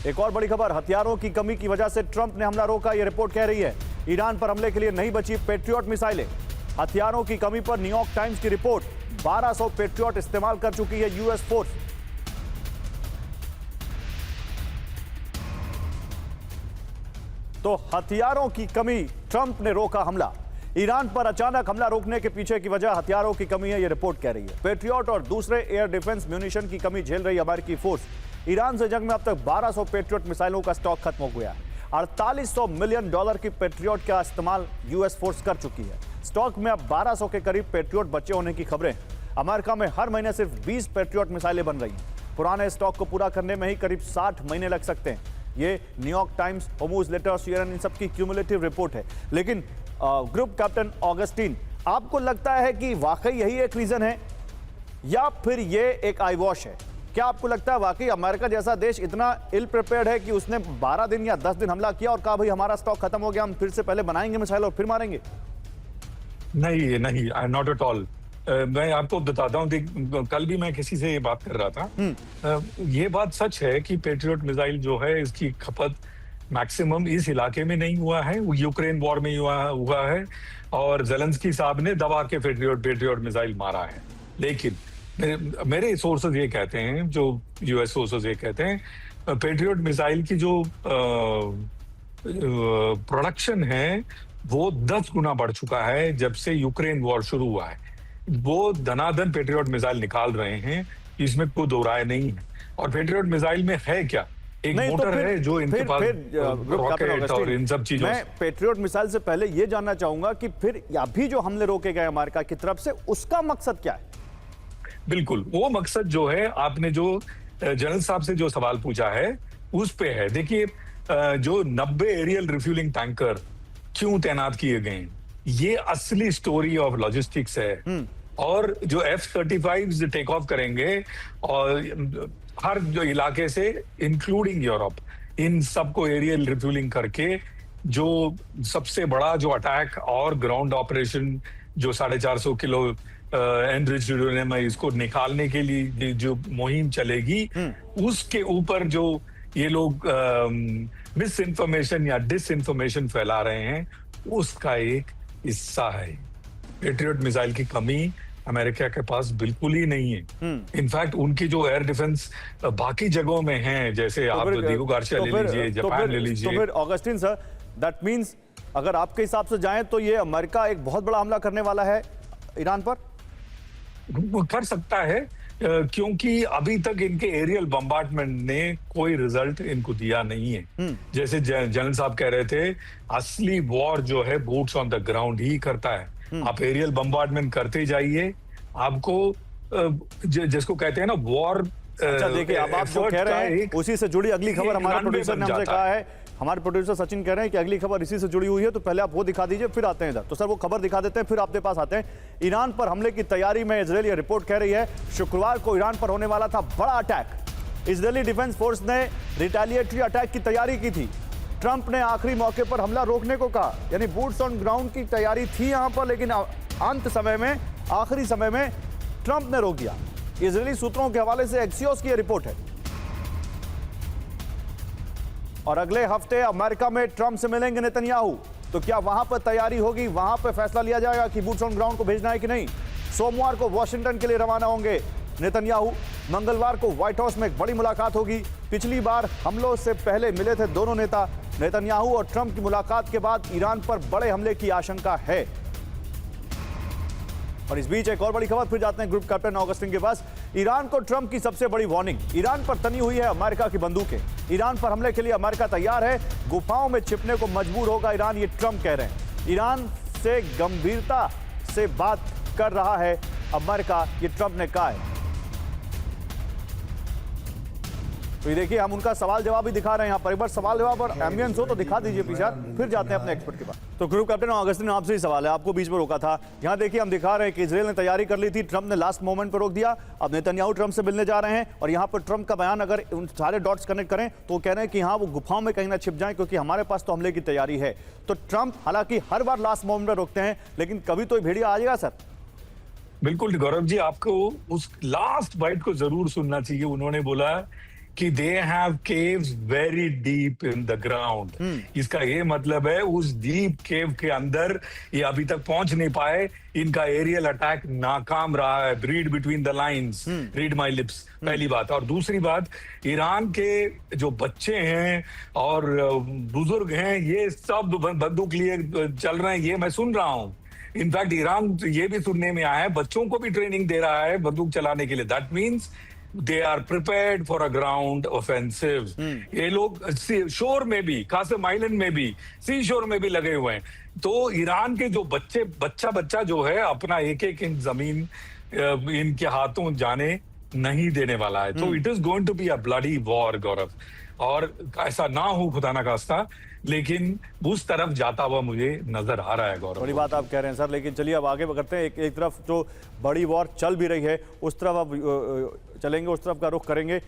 एक और बड़ी खबर, हथियारों की कमी की वजह से ट्रंप ने हमला रोका, यह रिपोर्ट कह रही है। ईरान पर हमले के लिए नहीं बची पेट्रियट मिसाइलें। हथियारों की कमी पर न्यूयॉर्क टाइम्स की रिपोर्ट, 1200 पेट्रियट इस्तेमाल कर चुकी है यूएस फोर्स। तो हथियारों की कमी, ट्रंप ने रोका हमला। ईरान पर अचानक हमला रोकने के पीछे की वजह हथियारों की कमी है, यह रिपोर्ट कह रही है। पेट्रियट और दूसरे एयर डिफेंस म्यूनिशन की कमी झेल रही अमेरिकी फोर्स। ईरान से जंग में अब तक 1200 पेट्रियट मिसाइलों का स्टॉक खत्म हो गया है। 4800 मिलियन डॉलर की पेट्रियट का इस्तेमाल यूएस फोर्स कर चुकी है। स्टॉक में अब 1200 के करीब पेट्रियट बचे होने की खबरें। अमेरिका में हर महीने सिर्फ 20 पेट्रियट मिसाइलें बन रही हैं। पुराने स्टॉक को पूरा करने में ही करीब 60 महीने लग सकते हैं। ये New York times, Hormuz letter, CNN, इन सबकी क्यूमुलेटिव रिपोर्ट है। लेकिन ग्रुप कैप्टन ऑगस्टीन, आपको लगता है कि वाकई यही एक रीजन है या फिर ये एक आई वॉश है? क्या आपको लगता है वाकई अमेरिका जैसा देश इतना इल प्रिपेयर्ड है कि उसने 12 दिन या 10 दिन हमला किया और कहा भाई हमारा स्टॉक खत्म हो गया, हम फिर से पहले बनाएंगे मिसाइल और फिर मारेंगे? नहीं नहीं, नॉट एट ऑल। मैं आपको बताता हूँ, कल भी मैं किसी से ये बात कर रहा था। ये बात सच है कि पेट्रियट मिसाइल जो है इसकी खपत मैक्सिमम इस इलाके में नहीं हुआ है, वो यूक्रेन वॉर में हुआ है और ज़ेलेंस्की साहब ने दबा के पेट्रियट मिसाइल मारा है। लेकिन मेरे सोर्सेज ये कहते हैं, जो यूएस सोर्सेज ये कहते हैं, पेट्रियट मिसाइल की जो प्रोडक्शन है वो 10 गुना बढ़ चुका है जब से यूक्रेन वॉर शुरू हुआ है। वो धनाधन पेट्रियट मिसाइल निकाल रहे हैं, इसमें कोई दो राय नहीं है। और पेट्रियट मिसाइल में है क्या, एक मोटर तो है जो इनके पास रॉकेट और इन सब चीजों। मैं पेट्रियट मिसाइल से पहले ये जानना चाहूंगा कि फिर अभी जो हमले रोके गए अमेरिका की तरफ से, उसका मकसद क्या है? बिल्कुल, वो मकसद जो है, आपने जो जनरल साहब से जो सवाल पूछा है उस पे है। देखिए, जो 90 एरियल रिफ्यूलिंग टैंकर क्यों तैनात किए गए, ये असली स्टोरी ऑफ लॉजिस्टिक्स है। और जो F-35 टेक ऑफ करेंगे और हर जो इलाके से इंक्लूडिंग यूरोप, इन सबको एरियल रिफ्यूलिंग करके जो सबसे बड़ा जो अटैक और ग्राउंड ऑपरेशन जो 450 किलो एनरिच्ड यूरेनियम है, इसको निकालने के लिए जो मुहिम चलेगी, उसके ऊपर जो ये लोग मिस इन्फॉर्मेशन या डिस इन्फॉर्मेशन फैला रहे हैं, उसका एक हिस्सा है। पेट्रियट मिसाइल की कमी अमेरिका के पास बिल्कुल ही नहीं है। इनफैक्ट उनकी जो एयर डिफेंस बाकी जगहों में है, जैसे आप डिगो गार्सिया ले लीजिए, जापान ले लीजिए। तो फिर ऑगस्टिन सर, दैट मींस अगर आपके हिसाब से जाएं तो ये अमेरिका एक बहुत बड़ा हमला करने वाला है ईरान पर? कर सकता है, क्योंकि अभी तक इनके एरियल बम्बार्डमेंट ने कोई रिजल्ट इनको दिया नहीं है। जैसे जनरल साहब कह रहे थे, असली वॉर जो है बूट्स ऑन द ग्राउंड ही करता है। आप एरियल बम्बार्डमेंट करते जाइए, आपको जिसको कहते हैं ना वॉर। अच्छा देखिए, अब आप जो कह रहे हैं उसी से जुड़ी अगली खबर हमारे प्रोड्यूसर ने हमसे कहा है, हमारे प्रोड्यूसर सचिन कह रहे हैं कि अगली खबर इसी से जुड़ी हुई है, तो पहले आप वो दिखा दीजिए, फिर आते हैं इधर। तो सर वो खबर दिखा देते हैं, फिर आपके पास आते हैं। ईरान पर हमले की तैयारी में इजरायल, रिपोर्ट कह रही है शुक्रवार को ईरान पर होने वाला था बड़ा अटैक। इजरायली डिफेंस फोर्स ने रिटेलिएटरी अटैक की तैयारी की थी। ट्रंप ने आखिरी मौके पर हमला रोकने को कहा, यानी बूट्स ऑन ग्राउंड की तैयारी थी यहां पर, लेकिन अंत समय में, आखिरी समय में ट्रंप ने रोक दिया। इजरायली सूत्रों के हवाले से एक्सियोस की रिपोर्ट है। और अगले हफ्ते अमेरिका में ट्रंप से मिलेंगे नेतन्याहू, तो क्या वहां पर तैयारी होगी, वहां पर फैसला लिया जाएगा कि बूट्स ऑन ग्राउंड को भेजना है कि नहीं? सोमवार को वॉशिंगटन के लिए रवाना होंगे नेतन्याहू। मंगलवार को व्हाइट हाउस में एक बड़ी मुलाकात होगी। पिछली बार हमलों से पहले मिले थे दोनों नेता। नेतन्याहू और ट्रंप की मुलाकात के बाद ईरान पर बड़े हमले की आशंका है। और इस बीच एक और बड़ी खबर, फिर जाते हैं ग्रुप कैप्टन ऑगस्टिन के पास। ईरान को ट्रंप की सबसे बड़ी वार्निंग, ईरान पर तनी हुई है अमेरिका की बंदूकें। ईरान पर हमले के लिए अमेरिका तैयार है, गुफाओं में छिपने को मजबूर होगा ईरान, ये ट्रंप कह रहे हैं। ईरान से गंभीरता से बात कर रहा है अमेरिका, ये ट्रंप ने कहा है। तो ये देखिए, हम उनका सवाल जवाब भी दिखा रहे हैं यहाँ पर। एक बार सवाल जवाब और एम्बियंस हो तो दिखा दीजिए पीछे, फिर जाते हैं अपने एक्सपर्ट के पास। तो ग्रुप कैप्टन ऑगस्टिन, आपसे ही सवाल है, आपको बीच में रोका था। यहाँ देखिए, हम दिखा रहे हैं कि इजरायल ने तैयारी कर ली थी, ट्रंप ने लास्ट मोमेंट पर रोक दिया। अब नेतन्याहू ट्रंप से मिलने जा रहे हैं और यहाँ पर ट्रंप का बयान अगर उन सारे डॉट्स कनेक्ट करें तो कह रहे हैं कि हाँ, वो गुफाओं में कहीं ना छिप जाएं क्योंकि हमारे पास तो हमले की तैयारी है। तो ट्रंप हालांकि हर बार लास्ट मोमेंट पर रोकते हैं, लेकिन कभी तो भेड़िया आ जाएगा सर। बिल्कुल गौरव जी, आपको उस लास्ट बाइट को जरूर सुनना चाहिए। उन्होंने बोला कि they have caves very deep in the ground. इसका ये मतलब है उस डीप केव के अंदर ये अभी तक पहुंच नहीं पाए, इनका एरियल अटैक नाकाम रहा है। Read between the lines, read my lips, पहली बात। और दूसरी बात, ईरान के जो बच्चे हैं और बुजुर्ग हैं, ये सब बंदूक लिए चल रहे हैं, ये मैं सुन रहा हूं। इनफैक्ट ईरान ये भी सुनने में आया है बच्चों को भी ट्रेनिंग दे रहा है बंदूक चलाने के लिए। That means they are prepared for a ground offensive. ये लोग शोर में भी, खासकर आइलैंड में भी, सी शोर में भी लगे हुए हैं। तो ईरान के जो बच्चा जो है अपना एक एक इंच जमीन इनके हाथों जाने नहीं देने वाला है। तो it is going to be a bloody war, Gaurav. और ऐसा ना हो खुदा ना खास्ता, लेकिन उस तरफ जाता हुआ मुझे नजर आ रहा है, गौरव। बड़ी बात आप कह रहे हैं सर, लेकिन चलिए अब आगे बढ़ते हैं। एक तरफ जो बड़ी वॉर चल भी रही है उस तरफ अब चलेंगे, उस तरफ का रुख करेंगे।